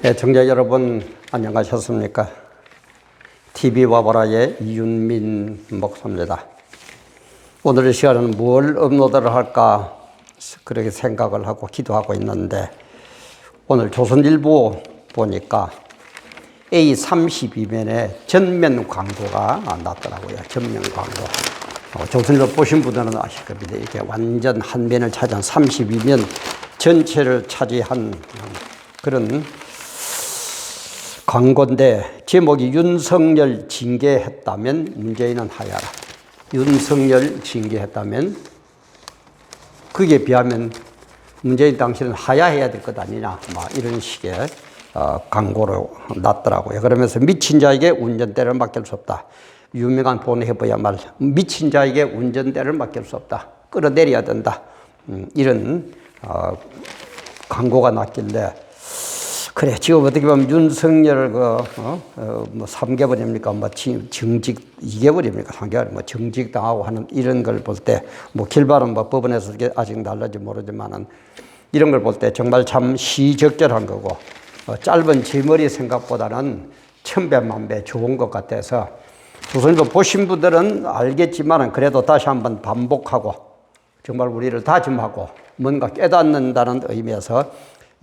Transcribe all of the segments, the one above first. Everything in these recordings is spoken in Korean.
네, 청자 여러분 안녕하셨습니까? TV와 보라의 이윤민 목사입니다. 오늘 시간은 뭘 업로드를 할까 그렇게 생각을 하고 기도하고 있는데, 오늘 조선일보 보니까 A32면에 전면 광고가 났더라고요. 전면 광고. 조선일보 보신 분들은 아실 겁니다. 이게 완전 한 면을 차지한 32면 전체를 차지한 그런 광고인데, 제목이 윤석열 징계했다면 문재인은 하야라. 윤석열 징계했다면, 그게 비하면 문재인 당신은 하야해야 될 것 아니냐, 막 이런 식의 광고로 났더라고요. 그러면서 미친 자에게 운전대를 맡길 수 없다. 유명한 본에 해봐야말 미친 자에게 운전대를 맡길 수 없다. 끌어내려야 된다. 이런 광고가 났길래, 그래, 지금 어떻게 보면 윤석열을 뭐 3개월입니까? 뭐 정직 2개월입니까? 3개월 뭐 정직당하고 하는 이런 걸 볼 때, 뭐 길바는 뭐 법원에서 아직 날는지 모르지만은 이런 걸 볼 때 정말 참 시적절한 거고, 짧은 제 머리 생각보다는 천배만배 좋은 것 같아서, 조선일보 보신 분들은 알겠지만은 그래도 다시 한번 반복하고 정말 우리를 다짐하고 뭔가 깨닫는다는 의미에서,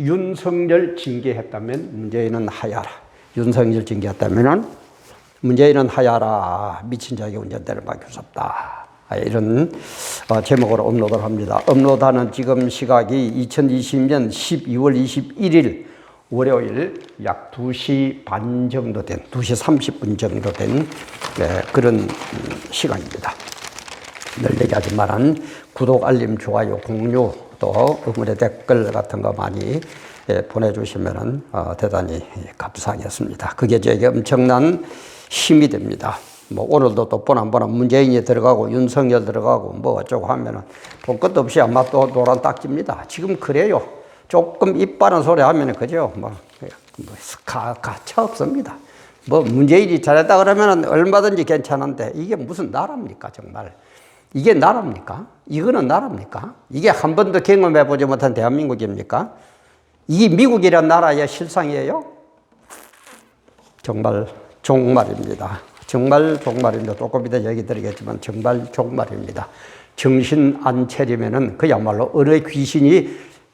윤석열 징계했다면 문재인은 하야라. 윤석열 징계했다면 문재인은 하야라. 미친 자에게 운전대를 맡길 수 없다. 이런 제목으로 업로드를 합니다. 업로드하는 지금 시각이 2020년 12월 21일 월요일 약 2시 반 정도 된, 2시 30분 정도 된 그런 시간입니다. 늘 얘기하지만 구독, 알림, 좋아요, 공유, 또 응원의 댓글 같은 거 많이 보내주시면 대단히 감사하겠습니다. 그게 저에게 엄청난 힘이 됩니다. 뭐 오늘도 또 보나 문재인이 들어가고 윤석열 들어가고 뭐 어쩌고 하면은 볼 것도 없이 아마 또 노란 딱지입니다. 지금 그래요. 조금 입 바른 소리 하면은 그죠? 가차 없습니다. 뭐 문재인이 잘했다 그러면은 얼마든지 괜찮은데, 이게 무슨 나라입니까, 정말? 이게 나라입니까? 이거는 나라입니까? 이게 한 번도 경험해보지 못한 대한민국입니까? 이게 미국이란 나라의 실상이에요? 정말 종말입니다. 정말 종말입니다. 조금 이따 얘기 드리겠지만 정말 종말입니다. 정신 안 차리면은 그야말로 어느 귀신이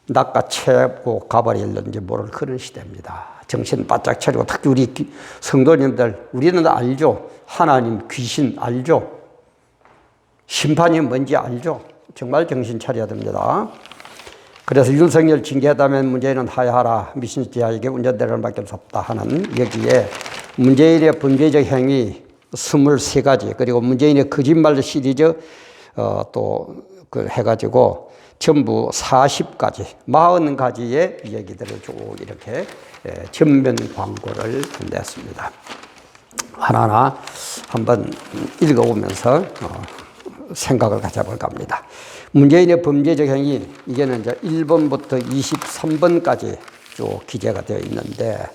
낚아채고 가버릴는지 모를 그런 시대입니다. 정신 바짝 차리고, 특히 우리 성도님들, 우리는 알죠? 하나님, 귀신 알죠? 심판이 뭔지 알죠? 정말 정신 차려야 됩니다. 그래서 윤석열 징계했다면 문재인은 하야하라. 미친 자에게 운전대를 맡길 수 없다 하는 여기에 문재인의 범죄적 행위 23가지, 그리고 문재인의 거짓말 시리즈 또 해가지고 전부 40가지, 40가지의 얘기들을 쭉 이렇게 전면 광고를 냈습니다. 하나하나 한번 읽어보면서 생각을 가져볼까 합니다. 문재인의 범죄적 행위, 이게는 이제 1번부터 23번까지 쭉 기재가 되어 있는데,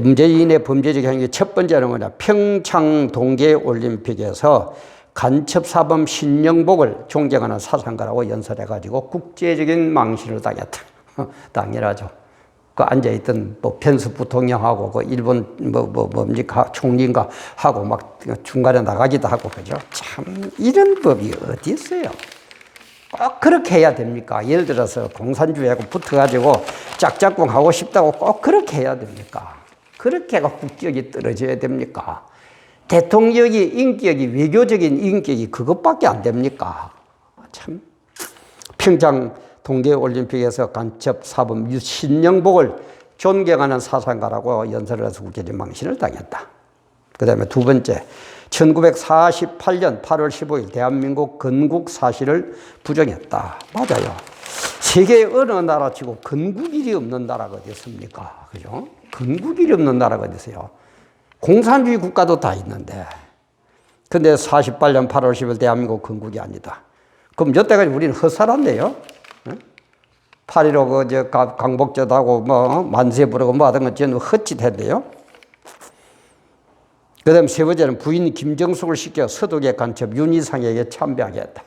문재인의 범죄적 행위 첫 번째는 뭐냐, 평창 동계올림픽에서 간첩사범 신영복을 존경하는 사상가라고 연설해가지고 국제적인 망신을 당했다. 당연하죠. 그 앉아있던 펜스 부통령하고 그 일본 뭡니까 총리인가 하고 막 중간에 나가기도 하고, 그죠? 참 이런 법이 어디 있어요? 꼭 그렇게 해야 됩니까? 예를 들어서 공산주의하고 붙어가지고 짝짝꿍 하고 싶다고 꼭 그렇게 해야 됩니까? 그렇게 해가 국격이 떨어져야 됩니까? 대통령의 인격이, 외교적인 인격이 그것밖에 안 됩니까? 참. 평창 동계올림픽에서 간첩사범 신영복을 존경하는 사상가라고 연설을 해서 국제적 망신을 당했다. 그 다음에 두 번째, 1948년 8월 15일 대한민국 건국 사실을 부정했다. 맞아요. 세계 어느 나라치고 건국일이 없는 나라가 어디 있습니까? 그죠? 건국일이 없는 나라가 어디 있어요? 공산주의 국가도 다 있는데. 근데 48년 8월 10일 대한민국 건국이 아니다. 그럼 여태까지 우리는 헛살았네요? 8.15 광복절도 하고 뭐 만세 부르고 뭐 하던 건 전부 헛짓했네요? 그 다음 세 번째는 부인 김정숙을 시켜 서독의 간첩 윤희상에게 참배하게 했다.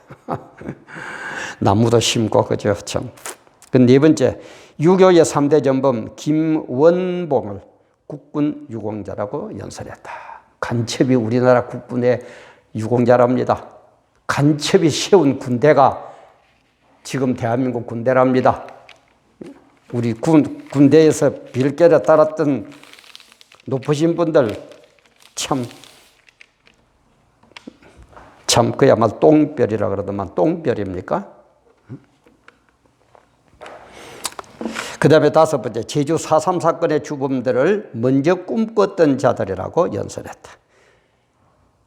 나무도 심고, 그죠? 참. 그 네 번째, 유교의 3대 전범 김원봉을 국군 유공자라고 연설했다. 간첩이 우리나라 국군의 유공자랍니다. 간첩이 세운 군대가 지금 대한민국 군대랍니다. 우리 군대에서 빌결에 따랐던 높으신 분들 참 그야말로 똥별이라 그러더만 똥별입니까? 그 다음에 5번째, 제주 4.3 사건의 주범들을 먼저 꿈꿨던 자들이라고 연설했다.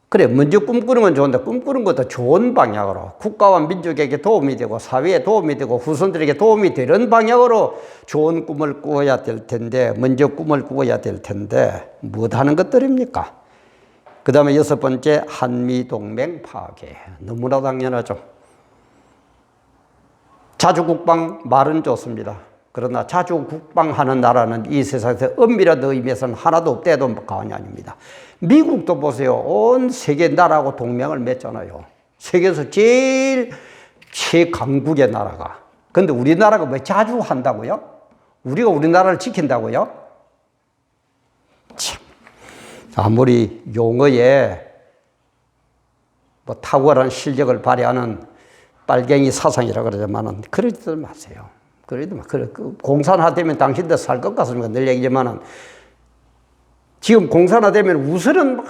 그래, 먼저 꿈꾸는 건 좋은데 꿈꾸는 것도 좋은 방향으로 국가와 민족에게 도움이 되고 사회에 도움이 되고 후손들에게 도움이 되는 방향으로 좋은 꿈을 꾸어야 될 텐데, 먼저 꿈을 꾸어야 될 텐데 무엇하는 것들입니까? 그 다음에 6번째, 한미동맹 파괴. 너무나 당연하죠. 자주국방 말은 좋습니다. 그러나 자주국방하는 나라는 이 세상에서 엄밀한 의미에서는 하나도 없대도 과언이 아닙니다. 미국도 보세요. 온 세계 나라하고 동맹을 맺잖아요. 세계에서 제일 최강국의 나라가. 그런데 우리나라가 왜 자주 한다고요? 우리가 우리나라를 지킨다고요? 참, 아무리 용어에 뭐 탁월한 실력을 발휘하는 빨갱이 사상이라 그러지만은 그러지도 마세요. 그래도 공산화되면 당신들 살 것 같습니까? 늘 얘기지만은 지금 공산화되면 우스는 막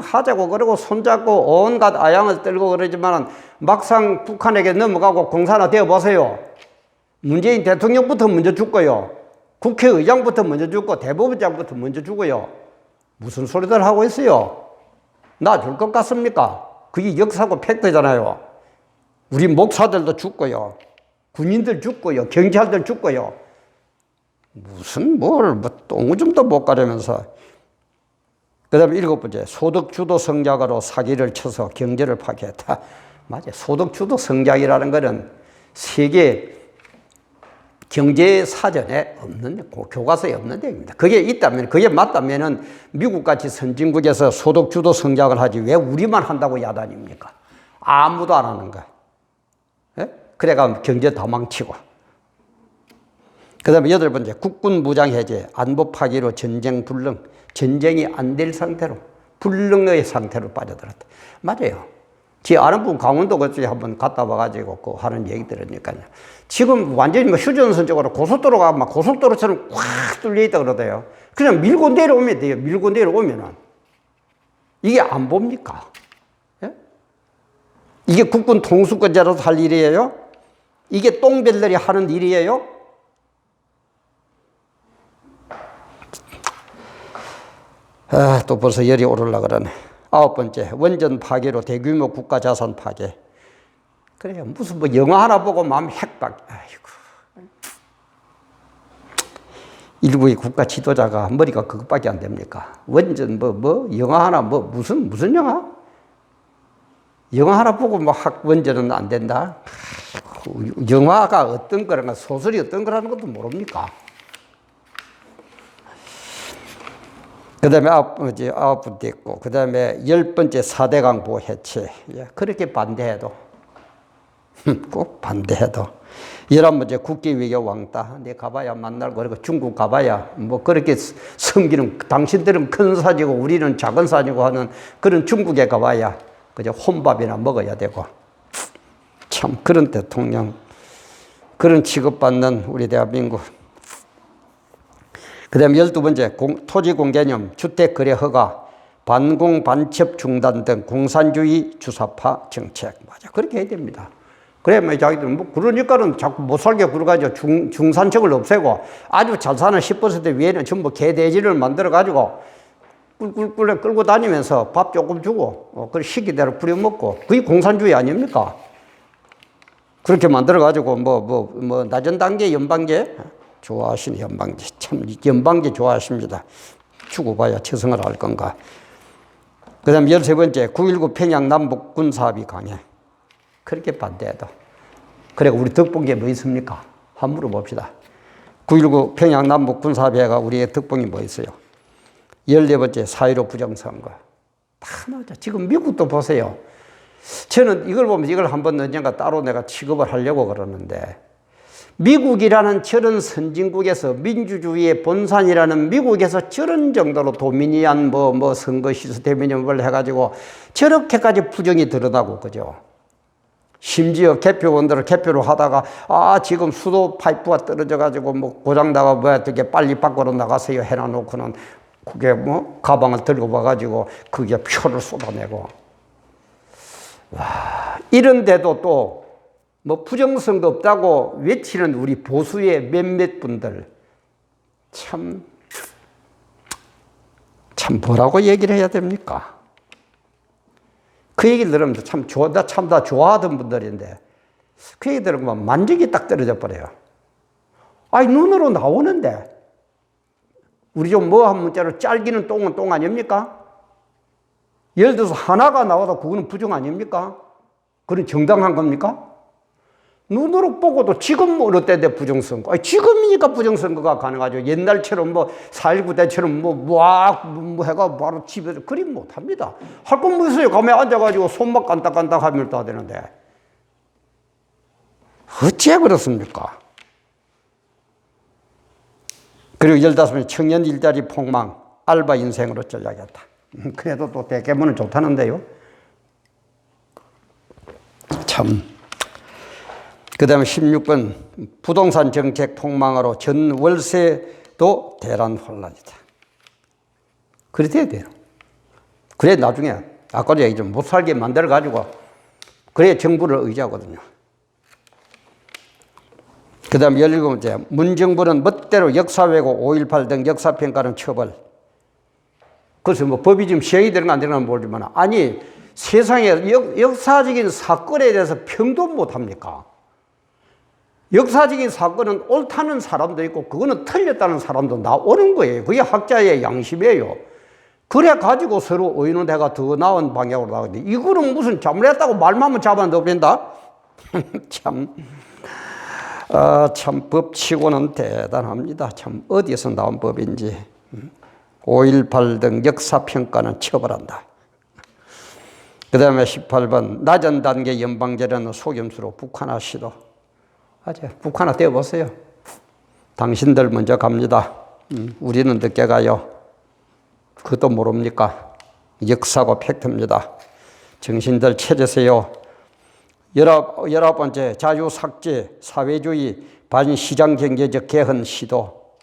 하자고 그러고 손잡고 온갖 아양을 떨고 그러지만은 막상 북한에게 넘어가고 공산화되어 보세요. 문재인 대통령부터 먼저 죽고요. 국회의장부터 먼저 죽고 대법원장부터 먼저 죽어요. 무슨 소리들 하고 있어요? 놔줄 것 같습니까? 그게 역사고 팩트잖아요. 우리 목사들도 죽고요. 군인들 죽고요. 경찰들 죽고요. 무슨 똥오줌도 못 가려면서. 그 다음에 7번째, 소득주도 성장으로 사기를 쳐서 경제를 파괴했다. 맞아요. 소득주도 성장이라는 것은 세계 경제 사전에 없는, 교과서에 없는 얘기입니다. 그게 있다면, 그게 맞다면은 미국같이 선진국에서 소득주도 성장을 하지 왜 우리만 한다고 야단입니까? 아무도 안 하는 거야. 예? 그래가 경제 다 망치고. 그 다음에 8번째, 국군 무장 해제, 안보 파기로 전쟁 불능, 전쟁이 안 될 상태로, 불능의 상태로 빠져들었다. 맞아요. 제 아는 분 강원도 그쪽에 한번 갔다 와가지고 그 하는 얘기 들으니까요. 지금 완전히 휴전선 쪽으로 고속도로가 막 고속도로처럼 꽉 뚫려 있다 그러대요. 그냥 밀고 내려오면 돼요. 밀고 내려오면은. 이게 안 봅니까? 예? 이게 국군 통수권자로서 할 일이에요? 이게 똥별들이 하는 일이에요? 아, 또 벌써 열이 오르려고 그러네. 9번째, 원전 파괴로 대규모 국가 자산 파괴. 그래요. 무슨 뭐 영화 하나 보고 마음 핵박. 아이고. 일부의 국가 지도자가 머리가 그것밖에 안 됩니까? 원전 영화 하나 무슨 영화? 영화 하나 보고 원전은 안 된다? 영화가 어떤 거란가 소설이 어떤 거라는 것도 모릅니까? 그 다음에 9번째 있고, 그 다음에 10번째 4대강 보호 해체. 그렇게 반대해도, 꼭 반대해도. 11번째 국기 외교 왕따. 내 가봐야 만날 거, 그리고 중국 가봐야 그렇게 섬기는, 당신들은 큰 사지고 우리는 작은 사지고 하는 그런 중국에 가봐야 그저 혼밥이나 먹어야 되고. 참, 그런 대통령, 그런 취급받는 우리 대한민국. 그 다음에 12번째, 토지공개념, 주택거래 허가, 반공, 반첩 중단 등 공산주의 주사파 정책. 맞아. 그렇게 해야 됩니다. 그래, 자기들, 그러니까는 자꾸 못 살게 굴어가지고 중산층을 없애고 아주 잘 사는 10% 위에는 전부 개돼지를 만들어가지고 꿀꿀꿀 끌고 다니면서 밥 조금 주고, 그 시기대로 부려먹고, 그게 공산주의 아닙니까? 그렇게 만들어가지고, 낮은 단계, 연방계, 좋아하시는 연방제. 참, 연방제 좋아하십니다. 죽어봐야 최성을 알 건가. 그 다음 13번째, 9.19 평양 남북 군사합의 강행. 그렇게 반대해도. 그래, 우리 덕본 게 뭐 있습니까? 한번 물어봅시다. 9.19 평양 남북 군사합의가 우리의 덕본이 뭐 있어요? 14번째, 4.15 부정선거. 다 나오죠. 지금 미국도 보세요. 저는 이걸 보면서 이걸 한번 언젠가 따로 내가 취급을 하려고 그러는데, 미국이라는 저런 선진국에서 민주주의의 본산이라는 미국에서 저런 정도로 도미니안 뭐 선거 시스템이냐 뭘 해가지고 저렇게까지 부정이 드러나고 그죠. 심지어 개표원들을 개표를 하다가 지금 수도 파이프가 떨어져가지고 뭐 고장나가 뭐야 되게 빨리 밖으로 나가세요 해놔놓고는 그게 뭐 가방을 들고 와가지고 그게 표를 쏟아내고 와 이런데도 또 뭐 부정성도 없다고 외치는 우리 보수의 몇몇 분들 참 뭐라고 얘기를 해야 됩니까? 그 얘기를 들으면서 참 다 좋아하던 분들인데 그 얘기 들으면 만족이 딱 떨어져 버려요. 아니 눈으로 나오는데 우리 좀 뭐 한 문자로 짤기는 똥은 똥 아닙니까? 예를 들어서 하나가 나와도 그거는 부정 아닙니까? 그건 정당한 겁니까? 눈으로 보고도 지금 어느 때인데 부정선거. 아니, 지금이니까 부정선거가 가능하죠. 옛날처럼 뭐 4.19 때처럼 뭐 해가 바로 집에서 그림 못 합니다. 할 건 뭐 있어요? 가만히 앉아가지고 손만 깐딱깐딱 하면 다 되는데. 어찌해 그렇습니까? 그리고 15명 청년 일자리 폭망, 알바 인생으로 전락했다. 그래도 또 대개문은 좋다는데요. 참. 그 다음에 16번 부동산 정책 폭망으로 전월세도 대란 혼란이다. 그래 돼야 돼요. 그래 나중에 아까도 얘기 좀 못 살게 만들어가지고 그래 정부를 의지하거든요. 그 다음에 17번째 문정부는 멋대로 역사 왜곡 5.18 등 역사평가는 처벌. 그래서 뭐 법이 지금 시행이 되는 거 안 되는 건 모르지만 아니 세상에 역사적인 사건에 대해서 평도 못 합니까? 역사적인 사건은 옳다는 사람도 있고 그거는 틀렸다는 사람도 나오는 거예요. 그게 학자의 양심이에요. 그래 가지고 서로 의논해가 더 나은 방향으로 나가는데 이거는 무슨 잘못했다고 말만 하면 잡아넣는다? 참 법치고는 대단합니다. 참 어디서 나온 법인지. 5.18 등 역사평가는 처벌한다. 그 다음에 18번 낮은 단계 연방제라는 속임수로 북한화 시도. 북한화 떼어보세요. 당신들 먼저 갑니다. 우리는 늦게 가요. 그것도 모릅니까? 역사고 팩트입니다. 정신들 찾으세요. 19번째 자유삭제 사회주의 반시장경제적 개헌 시도.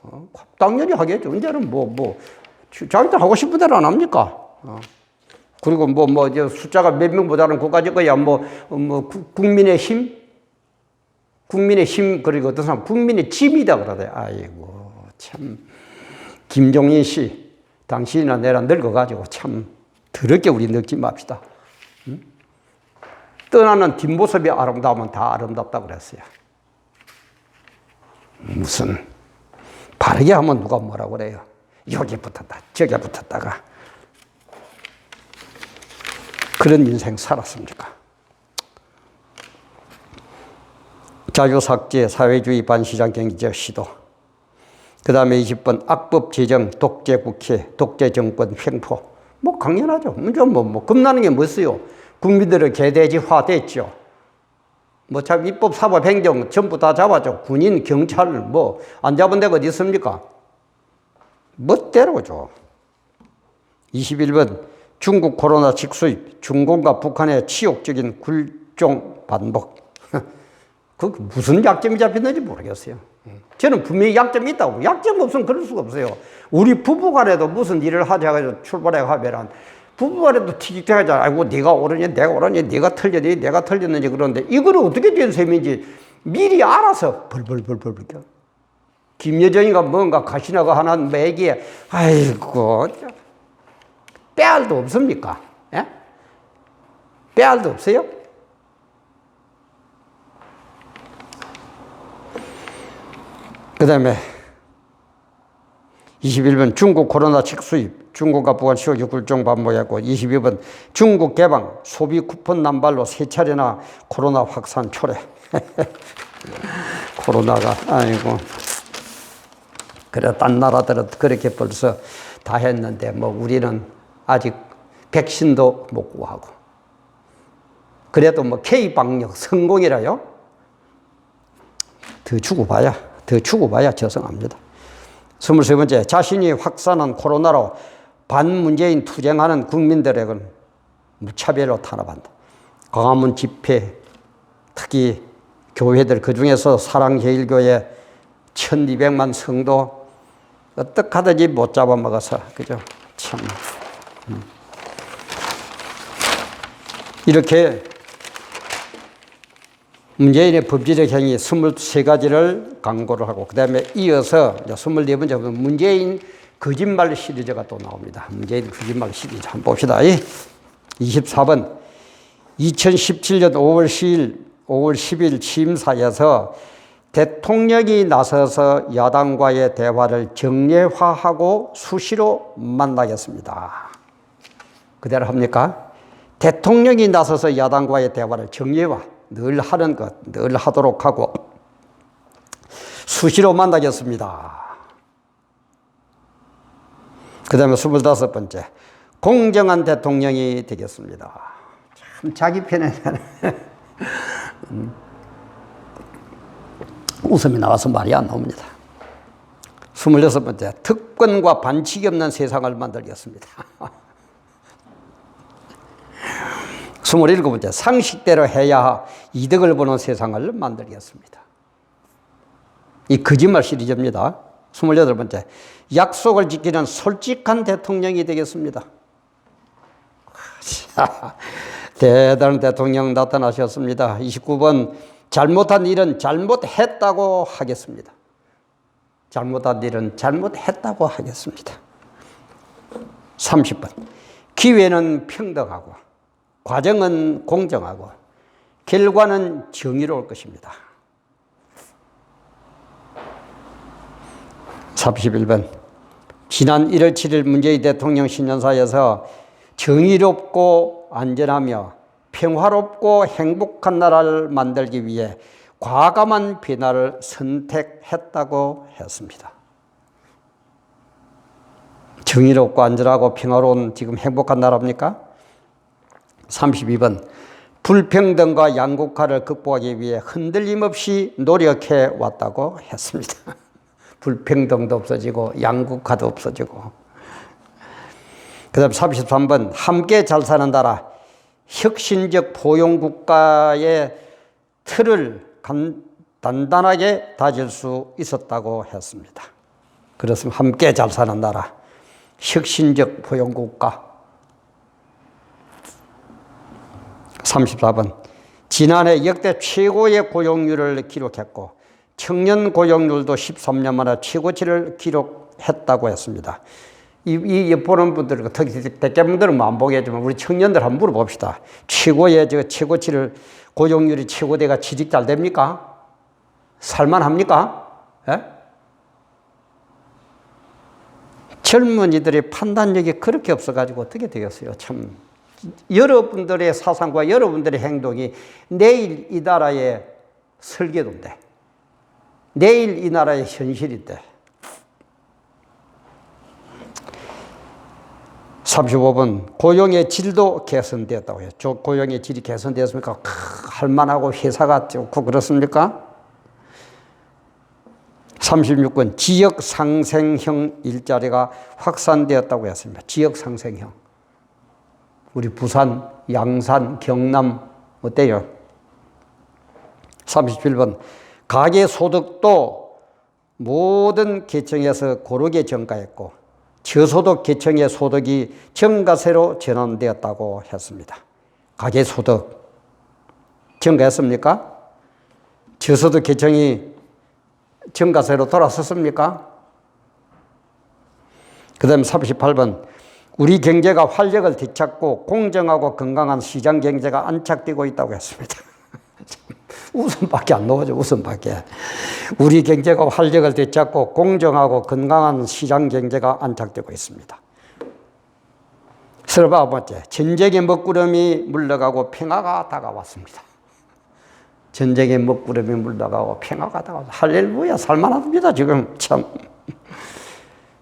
당연히 하겠죠. 이제는 자기들 하고 싶은 대로 안 합니까? 그리고 숫자가 몇 명보다는 그까짓 거야. 국민의 힘? 국민의 힘, 그리고 어떤 사람, 국민의 짐이다 그러대. 아이고, 참. 김종인 씨, 당신이나 내라 늙어가지고 참 더럽게 우리 늙지 맙시다. 응? 떠나는 뒷모습이 아름다우면 다 아름답다 그랬어요. 무슨, 바르게 하면 누가 뭐라고 그래요. 여기 붙었다, 저기 붙었다가. 그런 인생 살았습니까? 자유삭제, 사회주의 반시장 경제적 시도. 그 다음에 20번 악법 제정, 독재 국회, 독재 정권 횡포. 당연하죠. 겁나는 게 뭐였어요? 국민들의 개돼지화 됐죠. 참 입법, 사법, 행정 전부 다 잡았죠. 군인, 경찰 안 잡은 데가 어디 있습니까? 멋대로죠. 21번 중국 코로나 직수입, 중공과 북한의 치욕적인 굴종 반복. 그 무슨 약점이 잡혔는지 모르겠어요. 저는 분명히 약점이 있다고. 약점 없으면 그럴 수가 없어요. 우리 부부간에도 무슨 일을 하자 해서 출발해 하면은 부부간에도 티격태격하잖아. 아이고 네가 옳으니 내가 옳으니 네가 틀렸니 내가 틀렸는지 그러는데 이거를 어떻게 된 셈인지 미리 알아서 벌벌벌벌. 김여정이가 뭔가 가시나가 하나 매기에 아이고 빼알도 없습니까? 예? 빼알도 없어요? 그 다음에 21번 중국 코로나 직수입, 중국과 북한 10월 6일 중 반복했고 22번 중국 개방, 소비 쿠폰 남발로 3차례나 코로나 확산 초래. 코로나가 아이고 그래 딴 나라들은 그렇게 벌써 다 했는데 우리는 아직 백신도 못 구하고 그래도 K방역 성공이라요. 더 주고봐야 저성합니다. 23번째, 자신이 확산한 코로나로 반문재인 투쟁하는 국민들에게는 무차별로 탄압한다. 광화문 집회, 특히 교회들, 그중에서 사랑제일교회 1200만 성도 어떡하든지 못 잡아먹어서, 그죠? 참. 이렇게 문재인의 법질적 행위 23가지를 강고를 하고, 그 다음에 이어서 24번째 문재인 거짓말 시리즈가 또 나옵니다. 문재인 거짓말 시리즈 한번 봅시다. 24번 2017년 5월 10일 취임사에서 대통령이 나서서 야당과의 대화를 정례화하고 수시로 만나겠습니다. 그대로 합니까? 대통령이 나서서 야당과의 대화를 정례화, 늘 하는 것, 늘 하도록 하고 수시로 만나겠습니다. 그 다음에 25번째, 공정한 대통령이 되겠습니다. 참 자기 편에 웃음이 나와서 말이 안 나옵니다. 26번째, 특권과 반칙이 없는 세상을 만들겠습니다. 27번째, 상식대로 해야 이득을 보는 세상을 만들겠습니다. 이 거짓말 시리즈입니다. 28번째, 약속을 지키는 솔직한 대통령이 되겠습니다. 대단한 대통령 나타나셨습니다. 29번, 잘못한 일은 잘못했다고 하겠습니다. 잘못한 일은 잘못했다고 하겠습니다. 30번, 기회는 평등하고 과정은 공정하고 결과는 정의로울 것입니다. 31번, 지난 1월 7일 문재인 대통령 신년사에서 정의롭고 안전하며 평화롭고 행복한 나라를 만들기 위해 과감한 변화를 선택했다고 했습니다. 정의롭고 안전하고 평화로운 지금 행복한 나라입니까? 32번, 불평등과 양극화를 극복하기 위해 흔들림 없이 노력해 왔다고 했습니다. 불평등도 없어지고 양극화도 없어지고. 그 다음 33번, 함께 잘 사는 나라, 혁신적 포용국가의 틀을 단단하게 다질 수 있었다고 했습니다. 그렇습니다. 함께 잘 사는 나라, 혁신적 포용국가. 34번, 지난해 역대 최고의 고용률을 기록했고 청년 고용률도 13년 만에 최고치를 기록했다고 했습니다. 이 보는 분들, 특히 대개분들은 안 보겠지만 우리 청년들 한번 물어봅시다. 최고의 최고치를, 고용률이 최고대가 취직 잘 됩니까? 살만합니까? 예? 젊은이들의 판단력이 그렇게 없어가지고 어떻게 되겠어요? 참. 여러분들의 사상과 여러분들의 행동이 내일 이 나라의 설계도인데, 내일 이 나라의 현실인데. 35번, 고용의 질도 개선되었다고 해요. 고용의 질이 개선되었습니까? 할만하고 회사가 좋고 그렇습니까? 36번, 지역 상생형 일자리가 확산되었다고 했습니다. 지역 상생형. 우리 부산, 양산, 경남 어때요? 37번, 가계소득도 모든 계층에서 고르게 증가했고 저소득 계층의 소득이 증가세로 전환되었다고 했습니다. 가계소득 증가했습니까? 저소득 계층이 증가세로 돌아섰습니까? 그 다음에 38번, 우리 경제가 활력을 되찾고 공정하고 건강한 시장 경제가 안착되고 있다고 했습니다. 웃음밖에 안 나오죠. 웃음밖에. 우리 경제가 활력을 되찾고 공정하고 건강한 시장 경제가 안착되고 있습니다. 39번째, 전쟁의 먹구름이 물러가고 평화가 다가왔습니다. 전쟁의 먹구름이 물러가고 평화가 다가왔습니다. 할렐루야, 살만합니다 지금 참.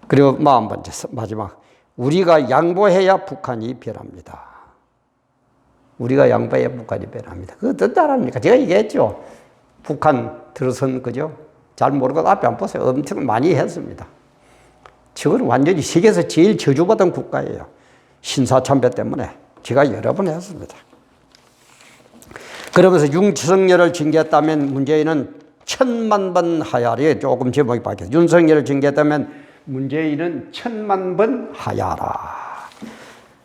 그리고 40번째, 마지막, 우리가 양보해야 북한이 변합니다. 우리가 양보해야 북한이 변합니다. 그거 어떤 나라입니까? 제가 얘기했죠. 북한 들어선 그죠? 잘 모르고 앞에 안 보세요. 엄청 많이 했습니다. 저거는 완전히 세계에서 제일 저주받은 국가예요. 신사참배 때문에 제가 여러 번 했습니다. 그러면서 윤석열을 징계했다면 문재인은 1000만 번 하야리. 조금 제목이 바뀌었어요. 윤석열을 징계했다면 문재인은 1000만 번 하야라.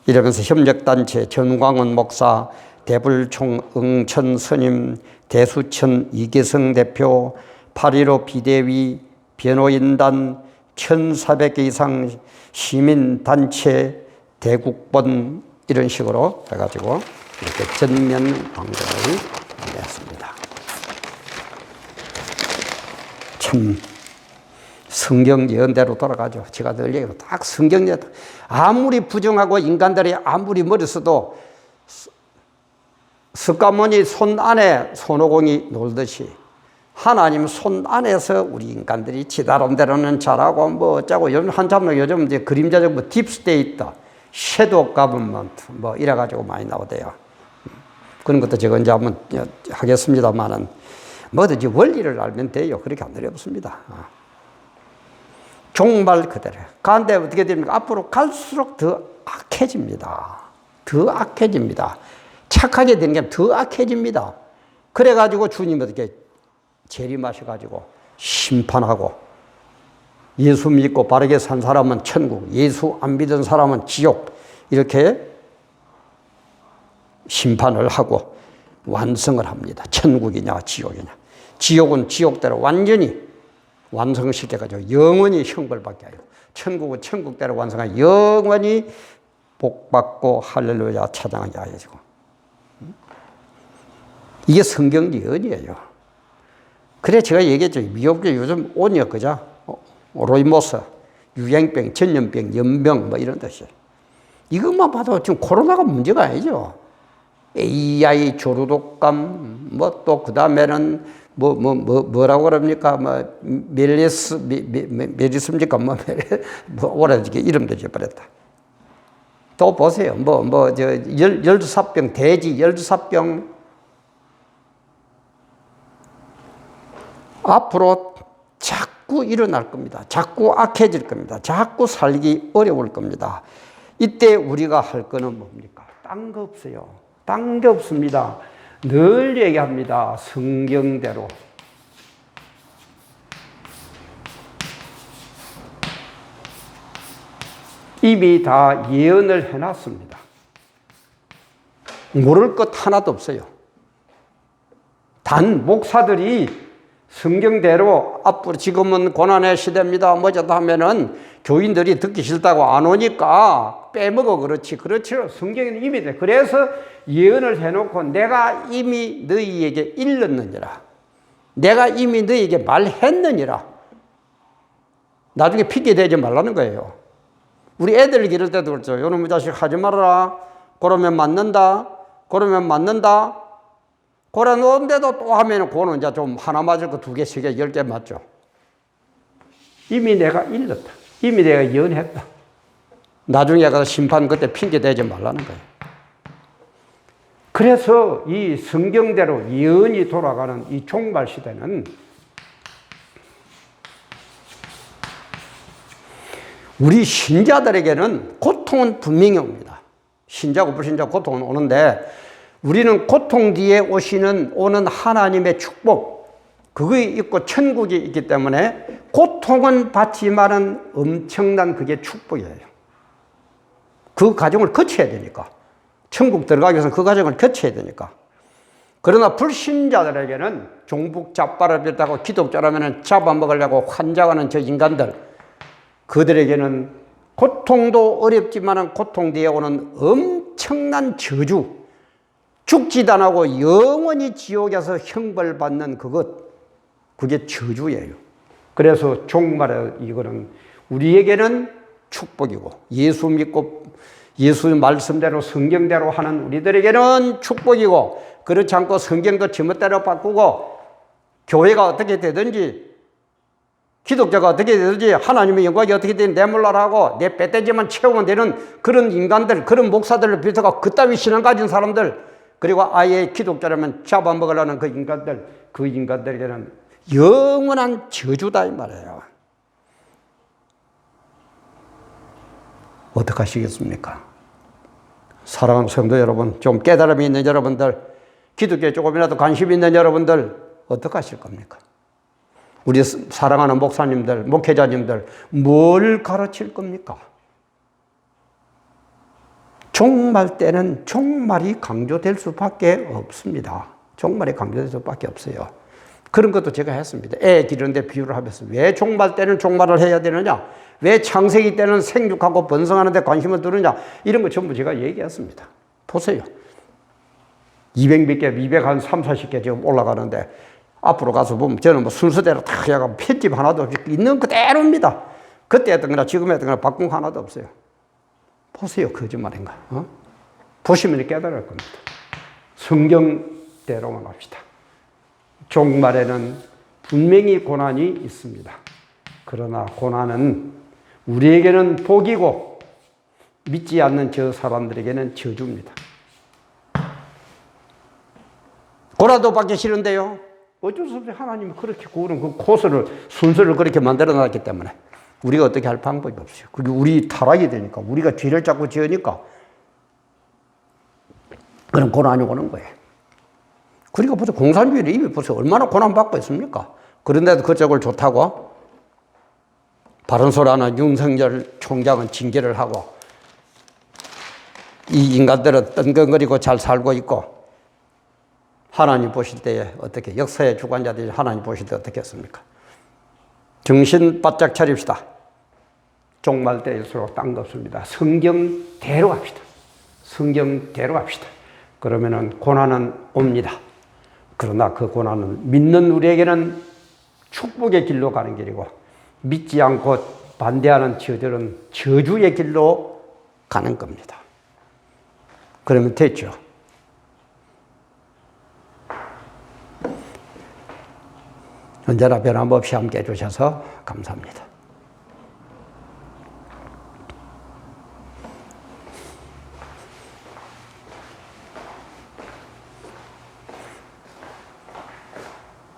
이러면서 협력단체 전광훈 목사, 대불총 응천 스님, 대수천 이계성 대표, 8.15 비대위, 변호인단, 1,400개 이상 시민단체, 대국본 이런 식으로 해가지고 이렇게 전면 광고를 냈습니다. 참 성경 예언대로 돌아가죠. 제가 늘 얘기해요. 딱 성경 예언. 아무리 부정하고 인간들이 아무리 머리 써도 석가모니 손 안에 손오공이 놀듯이 하나님 손 안에서 우리 인간들이 지다름대로는 잘하고 뭐 어쩌고 요즘 이제 그림자적 뭐 딥스테이트, 섀도우 가버먼트 뭐 이래가지고 많이 나오대요. 그런 것도 제가 이제 한번 하겠습니다만은 뭐든지 원리를 알면 돼요. 그렇게 안 어렵습니다. 종말 그대로. 그런데 어떻게 됩니까? 앞으로 갈수록 더 악해집니다. 더 악해집니다. 착하게 되는 게 더 악해집니다. 그래가지고 주님 어떻게 재림하셔가지고 심판하고 예수 믿고 바르게 산 사람은 천국, 예수 안 믿은 사람은 지옥 이렇게 심판을 하고 완성을 합니다. 천국이냐 지옥이냐. 지옥은 지옥대로 완전히 완성시켜가지고 영원히 형벌받게 하고 천국은 천국대로 완성하여 영원히 복받고 할렐루야 찬양하게 하여지고 이게 성경 예언이에요. 그래 제가 얘기했죠. 미국에 요즘 온이요 그죠? 로이모스, 유행병, 전염병, 연병 뭐 이런 뜻이에요. 이것만 봐도 지금 코로나가 문제가 아니죠. AI 조류독감 뭐 또 그 다음에는 뭐라고 그럽니까? 뭐 메리스입니까? 뭐 오래 이름도 잊어버렸다. 또 보세요. 열두사병, 돼지 열두사병 앞으로 자꾸 일어날 겁니다. 자꾸 악해질 겁니다. 자꾸 살기 어려울 겁니다. 이때 우리가 할 거는 뭡니까? 딴 거 없어요. 딴 게 없습니다. 늘 얘기합니다. 성경대로. 이미 다 예언을 해놨습니다. 모를 것 하나도 없어요. 단 목사들이 성경대로 앞으로 지금은 고난의 시대입니다. 뭐저다 하면은 교인들이 듣기 싫다고 안 오니까 빼먹어 그렇지. 그렇죠. 성경에는 이미 돼. 그래서 예언을 해놓고 내가 이미 너희에게 일렀느니라. 내가 이미 너희에게 말했느니라. 나중에 핑계 대지 말라는 거예요. 우리 애들 기를 때도 그렇죠. 요놈의 자식 하지 말아라. 그러면 맞는다. 그러면 맞는다. 그래 놓은데도 또 하면은 그거는 이제 좀 하나 맞을 거 2개, 3개, 10개 맞죠. 이미 내가 일렀다. 이미 내가 예언했다. 나중에 가서 심판 그때 핑계 대지 말라는 거예요. 그래서 이 성경대로 예언이 돌아가는 이 종말 시대는 우리 신자들에게는 고통은 분명히 옵니다. 신자고 불신자 고통은 오는데 우리는 고통 뒤에 오는 하나님의 축복, 그거에 있고 천국이 있기 때문에 고통은 받지만은 엄청난 그게 축복이에요. 그 과정을 거쳐야 되니까. 천국 들어가기 위해서는 그 과정을 거쳐야 되니까. 그러나 불신자들에게는 종북 잡바를 비롯하고 기독자라면 잡아먹으려고 환장하는 저 인간들, 그들에게는 고통도 어렵지만은 고통 뒤에 오는 엄청난 저주, 죽지도 않고 영원히 지옥에서 형벌받는 그게 저주예요. 그래서 종말에 이거는 우리에게는 축복이고 예수 믿고 예수 말씀대로 성경대로 하는 우리들에게는 축복이고 그렇지 않고 성경도 제멋대로 바꾸고 교회가 어떻게 되든지 기독자가 어떻게 되든지 하나님의 영광이 어떻게 되든 내 몰라라 하고 내 배때지만 채우면 되는 그런 인간들, 그런 목사들을 비롯해서 그따위 신앙 가진 사람들, 그리고 아예 기독자라면 잡아먹으려는 그 인간들에게는 영원한 저주다 이 말이에요. 어떡하시겠습니까? 사랑하는 성도 여러분, 좀 깨달음이 있는 여러분들, 기독교에 조금이라도 관심 있는 여러분들, 어떡하실 겁니까? 우리 사랑하는 목사님들, 목회자님들, 뭘 가르칠 겁니까? 종말 때는 종말이 강조될 수밖에 없습니다. 종말이 강조될 수밖에 없어요. 그런 것도 제가 했습니다. 애 기르는데 비유를 하면서 왜 종말 때는 종말을 해야 되느냐? 왜 창세기 때는 생육하고 번성하는 데 관심을 두느냐? 이런 거 전부 제가 얘기했습니다. 보세요. 200몇 개, 230, 40개 지금 올라가는데 앞으로 가서 보면 저는 뭐 순서대로 다 해가 편집 하나도 없이 있는 그대로입니다. 그때 했던 거나 지금 했던 거나 바꾼 거 하나도 없어요. 보세요. 거짓말인가? 보시면 깨달을 겁니다. 성경대로만 합시다. 종말에는 분명히 고난이 있습니다. 그러나 고난은 우리에게는 복이고 믿지 않는 저 사람들에게는 저주입니다. 고난도 받기 싫은데요. 어쩔 수 없이 하나님이 그렇게 구는 그 코스를, 순서를 그렇게 만들어 놨기 때문에 우리가 어떻게 할 방법이 없어요. 그게 우리 타락이 되니까, 우리가 죄를 자꾸 지으니까 그런 고난이 오는 거예요. 그러니까 벌써 공산주의는 이미 벌써 얼마나 고난받고 있습니까? 그런데도 그쪽을 좋다고 바른소리하는 윤석열 총장은 징계를 하고 이 인간들은 뜬금거리고 잘 살고 있고 하나님 보실 때에 어떻게, 역사의 주관자들이 하나님 보실 때 어떻게 했습니까? 정신 바짝 차립시다. 종말 때일수록 딴 거 없습니다. 성경대로 합시다. 성경대로 합시다. 그러면은 고난은 옵니다. 그러나 그 고난은 믿는 우리에게는 축복의 길로 가는 길이고 믿지 않고 반대하는 저들은 저주의 길로 가는 겁니다. 그러면 됐죠. 언제나 변함없이 함께 해주셔서 감사합니다.